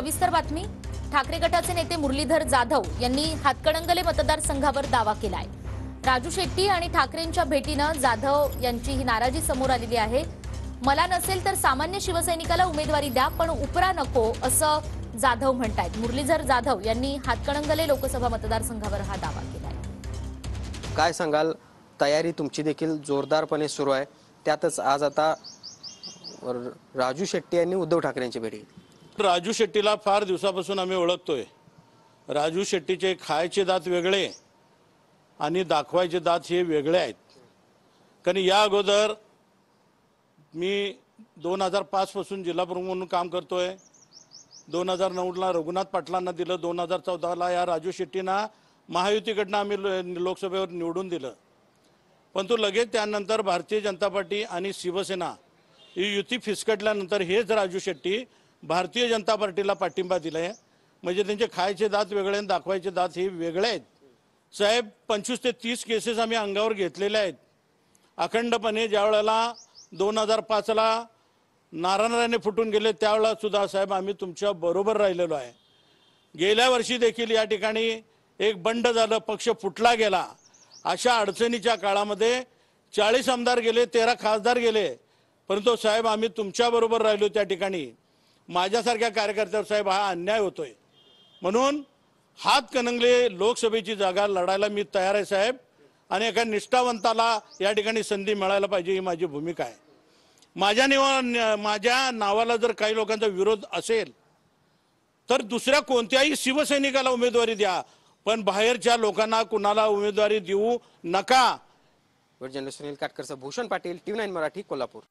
सविस्तर बातमी। ठाकरे गटाचे नेते मुरलीधर जाधव यांनी हातकणंगले मतदारसंघावर दावा केलाय। राजू शेट्टी आणि ठाकरेंच्या भेटीनं जाधव यांची ही नाराजी समोर आलेली आहे। मला नसेल तर सामान्य शिवसैनिकाला उमेदवारी द्या, पण उपरा नको, असं जाधव म्हणतायत। मुरलीधर जाधव यांनी हातकणंगले लोकसभा मतदारसंघावर हा दावा केलाय। काय सांगाल? तयारी तुमची देखील जोरदारपणे सुरू आहे। त्यातच आज आता राजू शेट्टी यांनी उद्धव ठाकरेंची भेट घेतली। राजू शेट्टीला फार दिवसापासून आम्ही ओळखतोय। राजू शेट्टीचे खायचे दात वेगळे आणि दाखवायचे दात हे वेगळे आहेत। कारण या अगोदर मी 2005 पासून जिल्हा प्रमुख म्हणून काम करतोय। 2009ला रघुनाथ पाटलांना दिलं, 2014ला या राजू शेट्टींना महायुतीकडनं आम्ही लोकसभेवर निवडून दिलं। पण तो लगेच त्यानंतर भारतीय जनता पार्टी आणि शिवसेना ही युती फिसकटल्यानंतर हेच राजू शेट्टी भारतीय जनता पार्टीला पाठिंबा दिलाय। म्हणजे त्यांचे खायचे दात वेगळे आणि दाखवायचे दात हे वेगळे आहेत। साहेब 25 ते 30 केसेस आम्ही अंगावर घेतलेल्या आहेत अखंडपणे। ज्या वेळेला 2005ला नारायण फुटून गेले त्यावेळेला सुद्धा साहेब आम्ही तुमच्या बरोबर राहिलेलो आहे। गेल्या वर्षी देखील या ठिकाणी एक बंड झालं, पक्ष फुटला गेला। अशा अडचणीच्या काळामध्ये 40 आमदार गेले, 13 खासदार गेले, परंतु साहेब आम्ही तुमच्या बरोबर राहिलो। त्या ठिकाणी माझ्यासारख्या कार्यकर्त्यावर साहेब हा अन्याय होतोय। म्हणून हातकणंगले लोकसभेची जागा लढायला मी तयार आहे साहेब, आणि एका निष्ठावंताला या ठिकाणी संधी मिळायला पाहिजे ही माझी भूमिका आहे। माझ्या नावाला जर काही लोकांचा विरोध असेल तर दुसऱ्या कोणत्याही शिवसैनिकाला उमेदवारी द्या, पण बाहेरच्या लोकांना कुणाला उमेदवारी देऊ नका। जर्नलिस्ट सुनील काटकरसह भूषण पाटील, TV9 मराठी, कोल्हापूर।